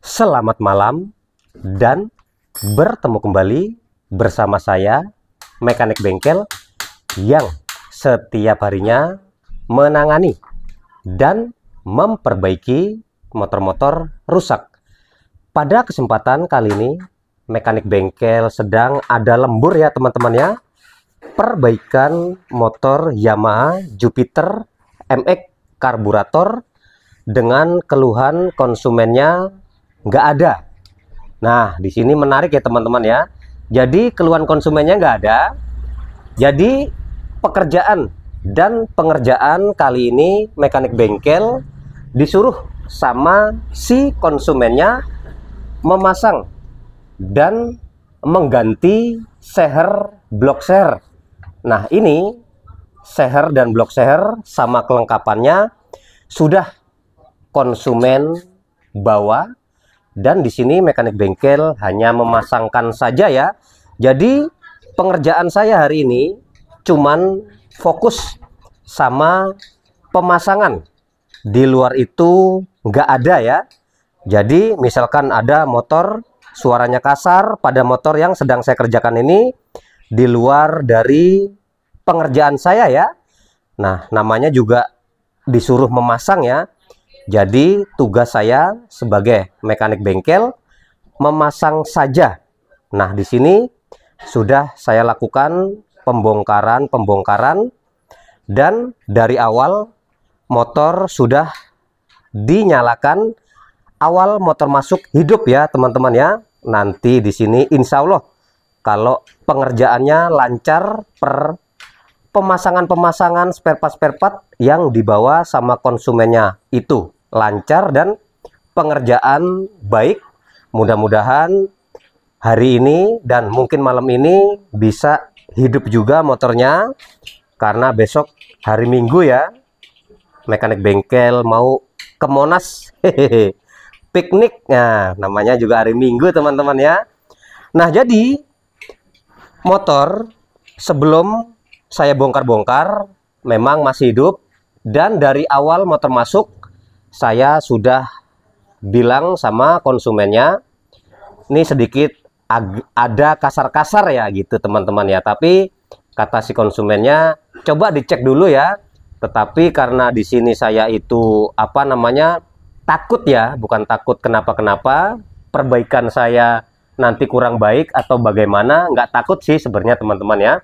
Selamat malam dan bertemu kembali bersama saya, mekanik bengkel yang setiap harinya menangani dan memperbaiki motor-motor rusak. Pada kesempatan kali ini, mekanik bengkel sedang ada lembur ya teman-teman ya. Perbaikan motor Yamaha Jupiter MX karburator dengan keluhan konsumennya nggak ada. Nah, di sini menarik ya teman-teman ya. Jadi keluhan konsumennya nggak ada. Jadi pekerjaan dan pengerjaan kali ini mekanik bengkel disuruh sama si konsumennya memasang dan mengganti seher blok seher. Nah, ini seher dan blok seher sama kelengkapannya sudah konsumen bawa. Dan di sini mekanik bengkel hanya memasangkan saja ya. Jadi pengerjaan saya hari ini cuman fokus sama pemasangan. Di luar itu nggak ada ya. Jadi misalkan ada motor suaranya kasar pada motor yang sedang saya kerjakan ini, di luar dari pengerjaan saya ya. Nah, namanya juga disuruh memasang ya. Jadi tugas saya sebagai mekanik bengkel memasang saja. Nah, di sini sudah saya lakukan pembongkaran dan dari awal motor sudah dinyalakan, awal motor masuk hidup ya teman-teman ya. Nanti di sini insya Allah kalau pengerjaannya lancar per pemasangan spare part yang dibawa sama konsumennya itu lancar dan pengerjaan baik. Mudah-mudahan hari ini dan mungkin malam ini bisa hidup juga motornya, karena besok hari Minggu ya, mekanik bengkel mau ke Monas piknik. Nah, namanya juga hari Minggu teman-teman ya. Nah, jadi motor sebelum saya bongkar-bongkar memang masih hidup, dan dari awal motor masuk saya sudah bilang sama konsumennya, ini sedikit ada kasar-kasar ya gitu teman-teman ya, tapi kata si konsumennya coba dicek dulu ya. Tetapi karena di sini saya itu apa namanya, takut ya, bukan takut kenapa-kenapa perbaikan saya nanti kurang baik atau bagaimana, nggak takut sih sebenarnya teman-teman ya.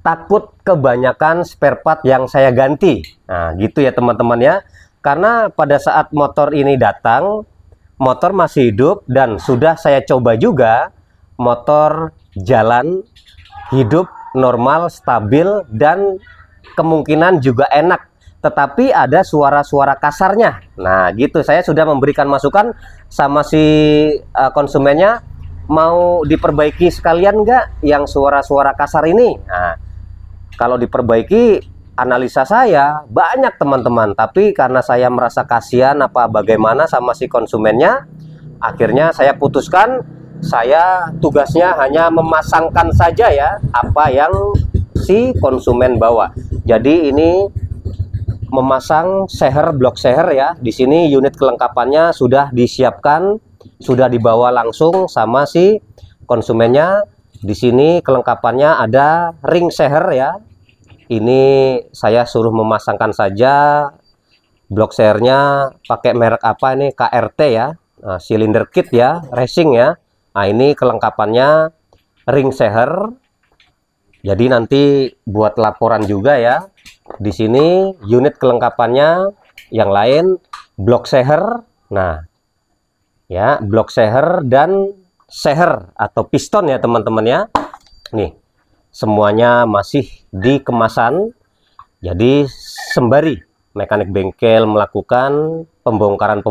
Takut kebanyakan spare part yang saya ganti. Nah, gitu ya teman-teman ya. Karena pada saat motor ini datang, motor masih hidup dan sudah saya coba juga, motor jalan, hidup, normal, stabil, dan kemungkinan juga enak. Tetapi ada suara-suara kasarnya. Nah, gitu. Saya sudah memberikan masukan sama si konsumennya, mau diperbaiki sekalian nggak yang suara-suara kasar ini? Nah, kalau diperbaiki, analisa saya banyak teman-teman, tapi karena saya merasa kasihan apa bagaimana sama si konsumennya, akhirnya saya putuskan saya tugasnya hanya memasangkan saja ya apa yang si konsumen bawa. Jadi ini memasang seher blok seher ya. Di sini unit kelengkapannya sudah disiapkan, sudah dibawa langsung sama si konsumennya. Di sini kelengkapannya ada ring seher ya. Ini saya suruh memasangkan saja. Blok sehernya pakai merek apa ini? KRT ya. Nah, silinder kit ya, racing ya. Nah, ini kelengkapannya ring seher. Jadi nanti buat laporan juga ya. Di sini unit kelengkapannya yang lain blok seher. Nah, ya, blok seher dan seher atau piston ya teman-teman ya. Nih, semuanya masih di kemasan. Jadi sembari mekanik bengkel melakukan pembongkaran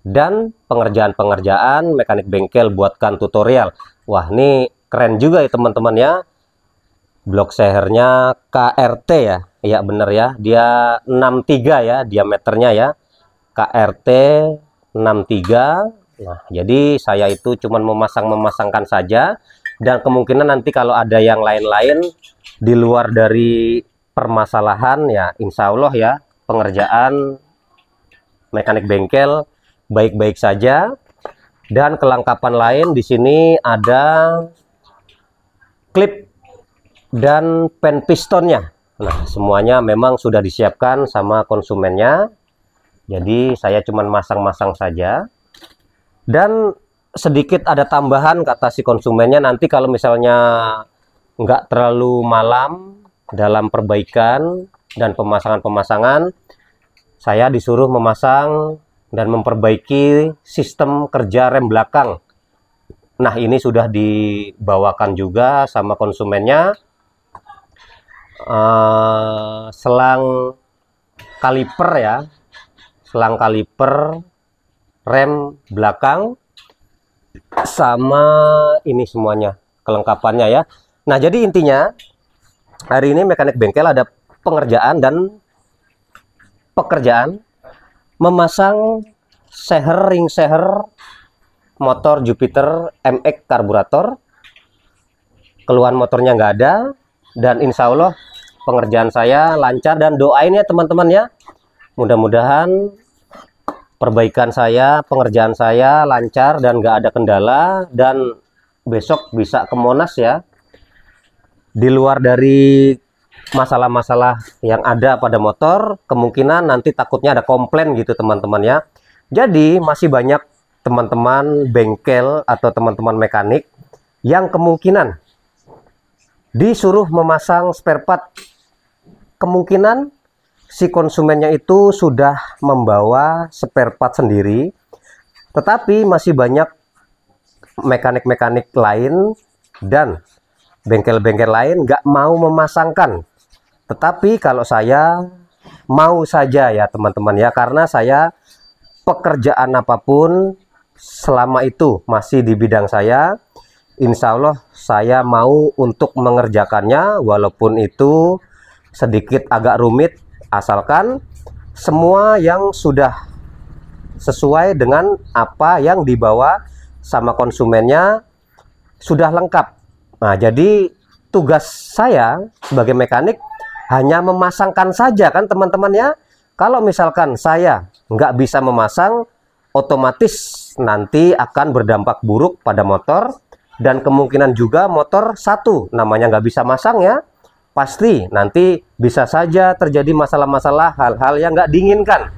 dan pengerjaan mekanik bengkel buatkan tutorial. Wah, ini keren juga ya teman-teman ya. Blok sehernya KRT ya. Iya bener ya, dia 63 ya diameternya ya, KRT 63. Nah, jadi saya itu cuman memasangkan saja. Dan kemungkinan nanti kalau ada yang lain-lain di luar dari permasalahan ya, insya Allah ya pengerjaan mekanik bengkel baik-baik saja. Dan kelengkapan lain di sini ada klip dan pen pistonnya. Nah, semuanya memang sudah disiapkan sama konsumennya. Jadi saya cuman masang-masang saja. Dan sedikit ada tambahan kata si konsumennya, nanti kalau misalnya nggak terlalu malam dalam perbaikan dan pemasangan-pemasangan, saya disuruh memasang dan memperbaiki sistem kerja rem belakang. Nah, ini sudah dibawakan juga sama konsumennya. Selang kaliper ya, selang kaliper rem belakang, sama ini semuanya kelengkapannya ya. Nah, jadi intinya hari ini mekanik bengkel ada pekerjaan memasang ring seher motor Jupiter MX karburator. Keluhan motornya nggak ada, dan insya Allah pengerjaan saya lancar. Dan doain ya teman-teman ya, mudah-mudahan perbaikan saya, pengerjaan saya lancar dan nggak ada kendala, dan besok bisa ke Monas ya. Di luar dari masalah-masalah yang ada pada motor, kemungkinan nanti takutnya ada komplain gitu teman-teman ya. Jadi masih banyak teman-teman bengkel atau teman-teman mekanik yang kemungkinan disuruh memasang spare part. Kemungkinan si konsumennya itu sudah membawa spare part sendiri, tetapi masih banyak mekanik-mekanik lain dan bengkel-bengkel lain nggak mau memasangkan. Tetapi kalau saya mau saja ya teman-teman ya, karena saya pekerjaan apapun selama itu masih di bidang saya, insya Allah saya mau untuk mengerjakannya, walaupun itu sedikit agak rumit, asalkan semua yang sudah sesuai dengan apa yang dibawa sama konsumennya sudah lengkap. Nah, jadi tugas saya sebagai mekanik hanya memasangkan saja kan teman-teman ya. Kalau misalkan saya nggak bisa memasang, otomatis nanti akan berdampak buruk pada motor, dan kemungkinan juga motor satu namanya nggak bisa masang ya, pasti nanti bisa saja terjadi masalah-masalah, hal-hal yang nggak diinginkan.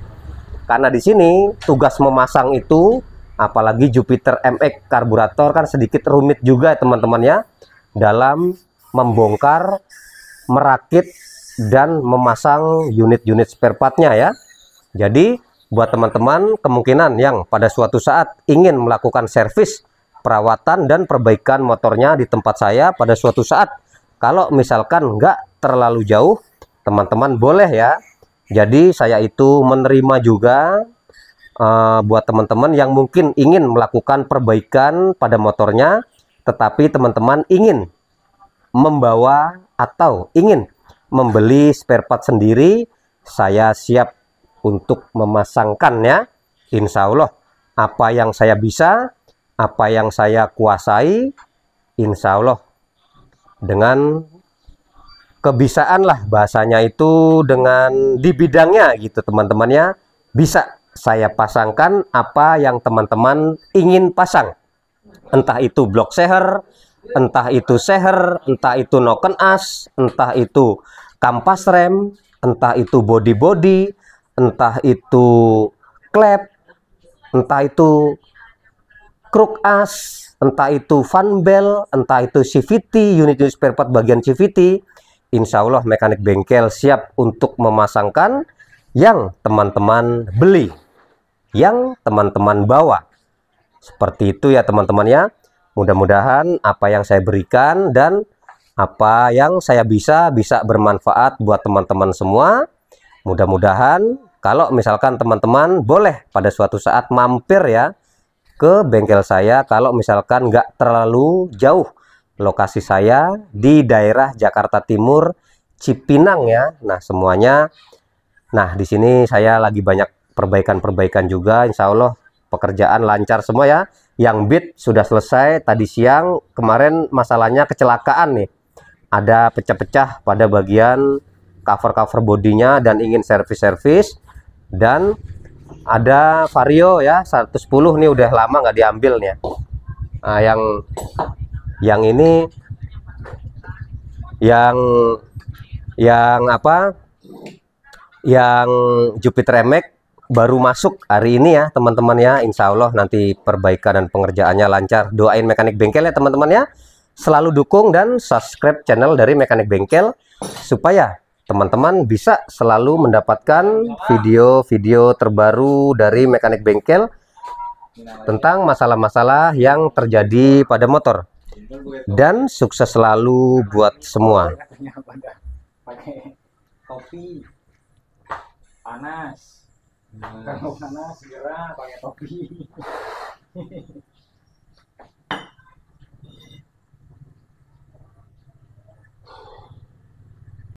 Karena di sini tugas memasang itu, apalagi Jupiter MX karburator, kan sedikit rumit juga teman-teman ya, dalam membongkar, merakit, dan memasang unit-unit spare partnya ya. Jadi buat teman-teman kemungkinan yang pada suatu saat ingin melakukan servis, perawatan, dan perbaikan motornya di tempat saya pada suatu saat, kalau misalkan nggak terlalu jauh, teman-teman boleh ya. Jadi saya itu menerima juga buat teman-teman yang mungkin ingin melakukan perbaikan pada motornya, tetapi teman-teman ingin membawa atau ingin membeli spare part sendiri, saya siap untuk memasangkannya. Insya Allah apa yang saya bisa, apa yang saya kuasai, insya Allah dengan kebisaan lah bahasanya itu, dengan di bidangnya gitu teman-teman ya, bisa saya pasangkan apa yang teman-teman ingin pasang. Entah itu blok seher, entah itu seher, entah itu noken as, entah itu kampas rem, entah itu body-body, entah itu klep, entah itu kruk as, entah itu fan bell, entah itu CVT, unit-unit spare part bagian CVT. Insya Allah mekanik bengkel siap untuk memasangkan yang teman-teman beli, yang teman-teman bawa. Seperti itu ya teman-teman ya. Mudah-mudahan apa yang saya berikan dan apa yang saya bisa bermanfaat buat teman-teman semua. Mudah-mudahan kalau misalkan teman-teman boleh pada suatu saat mampir ya ke bengkel saya, kalau misalkan nggak terlalu jauh lokasi saya di daerah Jakarta Timur, Cipinang ya. Nah semuanya, nah di sini saya lagi banyak perbaikan-perbaikan juga, insya Allah pekerjaan lancar semua ya. Yang bit sudah selesai tadi siang, kemarin masalahnya kecelakaan nih, ada pecah-pecah pada bagian cover-cover bodinya dan ingin servis-servis, dan Ada Vario ya 110 nih, udah lama nggak diambil nih ya. Nah, yang ini yang apa, yang Jupiter MX baru masuk hari ini ya teman-teman ya. Insya Allah nanti perbaikan dan pengerjaannya lancar. Doain Mekanik Bengkel ya teman-teman ya. Selalu dukung dan subscribe channel dari Mekanik Bengkel supaya teman-teman bisa selalu mendapatkan video-video terbaru dari Mekanik Bengkel tentang masalah-masalah yang terjadi pada motor. Dan sukses selalu buat semua. Pakai topi panas, kalau panas segera pakai topi.